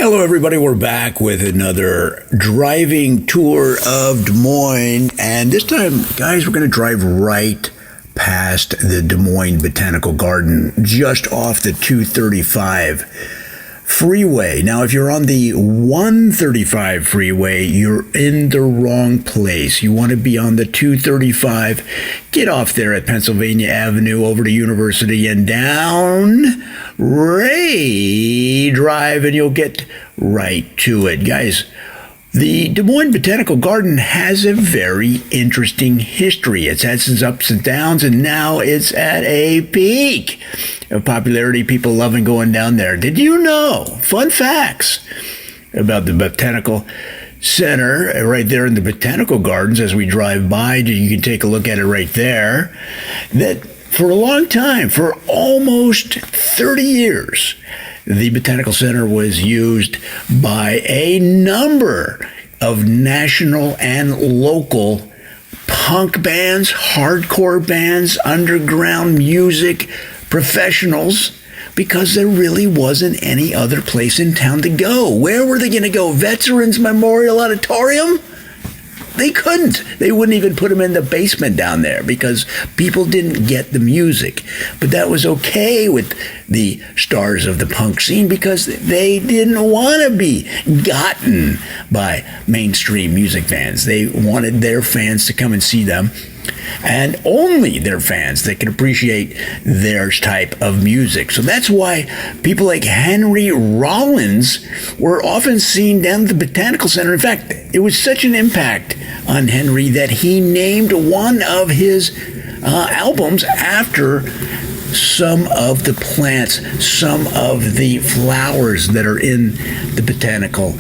Hello, everybody. We're back with another driving tour of Des Moines. And this time, guys, we're going to drive right past the Des Moines Botanical Garden, just off the 235 freeway. Now, if you're on the 135 freeway, you're in the wrong place. You want to be on the 235. Get off there at Pennsylvania Avenue over to University and down Ray Drive, and you'll get right to it. Guys, the Des Moines Botanical Garden has a very interesting history. It's had some ups and downs, and now it's at a peak of popularity. People loving going down there. Did you know? Fun facts about the Botanical Center right there in the Botanical Gardens. As we drive by, you can take a look at it right there. That for a long time, for almost 30 years, the Botanical Center was used by a number of national and local punk bands, hardcore bands, underground music professionals, because there really wasn't any other place in town to go. Where were they going to go? Veterans Memorial Auditorium? They couldn't. They wouldn't even put them in the basement down there because people didn't get the music. But that was okay with the stars of the punk scene because they didn't want to be gotten by mainstream music fans. They wanted their fans to come and see them, and only their fans that could appreciate their type of music. So that's why people like Henry Rollins were often seen down at the Botanical Center. In fact, it was such an impact on Henry that he named one of his albums after some of the plants, some of the flowers that are in the Botanical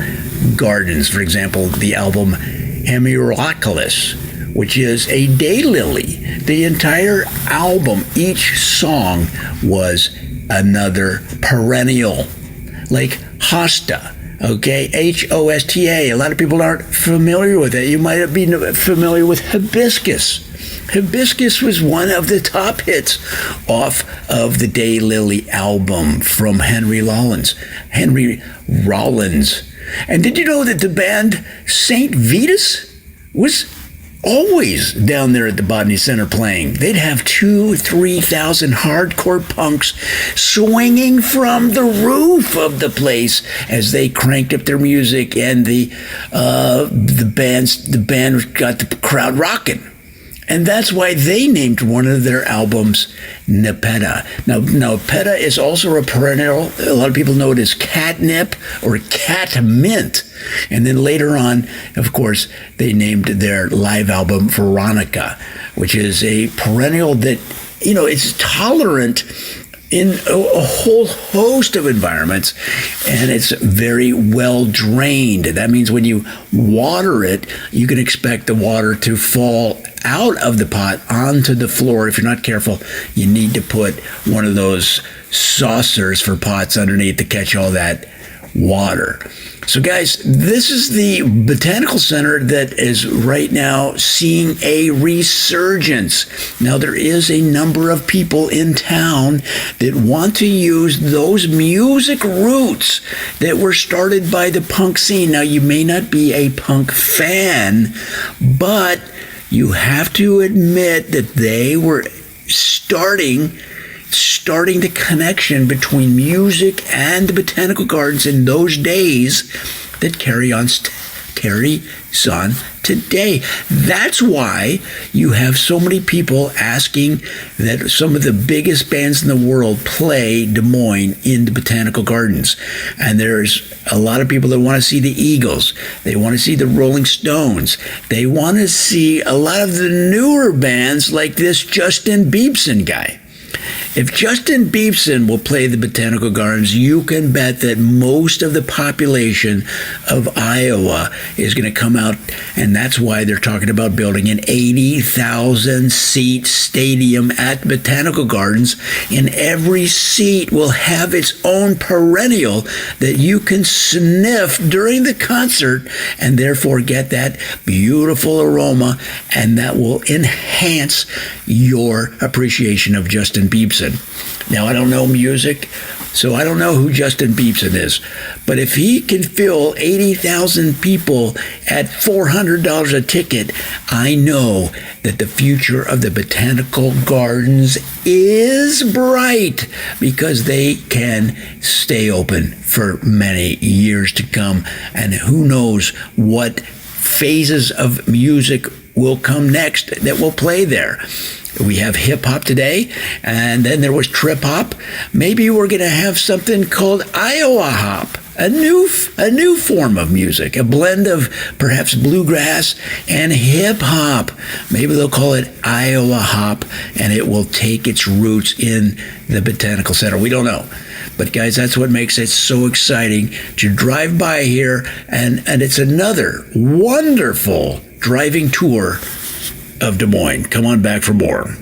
Gardens. For example, the album Hemerocallis, which is a daylily. The entire album, each song was another perennial, like hosta, okay? H-O-S-T-A. A lot of people aren't familiar with it. You might be familiar with hibiscus. Hibiscus was one of the top hits off of the Daylily album from Henry Rollins. And did you know that the band St. Vitus was always down there at the Botany Center playing? They'd have 2,000-3,000 hardcore punks swinging from the roof of the place as they cranked up their music, and the band got the crowd rocking. And that's why they named one of their albums Nepeta. Now, Nepeta is also a perennial. A lot of people know it as catnip or catmint. And then later on, of course, they named their live album Veronica, which is a perennial that, it's tolerant in a whole host of environments, and it's very well drained. That means when you water it, you can expect the water to fall out of the pot onto the floor. If you're not careful, you need to put one of those saucers for pots underneath to catch all that water. So guys, this is the Botanical Center that is right now seeing a resurgence. Now, there is a number of people in town that want to use those music roots that were started by the punk scene. Now, you may not be a punk fan, but you have to admit that they were starting the connection between music and the Botanical Gardens in those days that carries on today. That's why you have so many people asking that some of the biggest bands in the world play Des Moines in the Botanical Gardens. And there's a lot of people that want to see the Eagles. They want to see the Rolling Stones. They want to see a lot of the newer bands like this Justin Bieberson guy. If Justin Bieberson will play the Botanical Gardens, you can bet that most of the population of Iowa is going to come out, and that's why they're talking about building an 80,000-seat stadium at the Botanical Gardens, and every seat will have its own perennial that you can sniff during the concert and therefore get that beautiful aroma, and that will enhance your appreciation of Justin Bieberson. Now, I don't know music, So I don't know who Justin Beepson is, but if he can fill 80,000 people at $400 a ticket, I know that the future of the Botanical Gardens is bright because they can stay open for many years to come. And who knows what phases of music will come next that will play there. We have hip hop today, and then there was trip hop. Maybe we're going to have something called Iowa hop, a new form of music, a blend of perhaps bluegrass and hip hop. Maybe they'll call it Iowa hop, and it will take its roots in the Botanical Center. We don't know. But guys, that's what makes it so exciting to drive by here, and it's another wonderful driving tour of Des Moines. Come on back for more.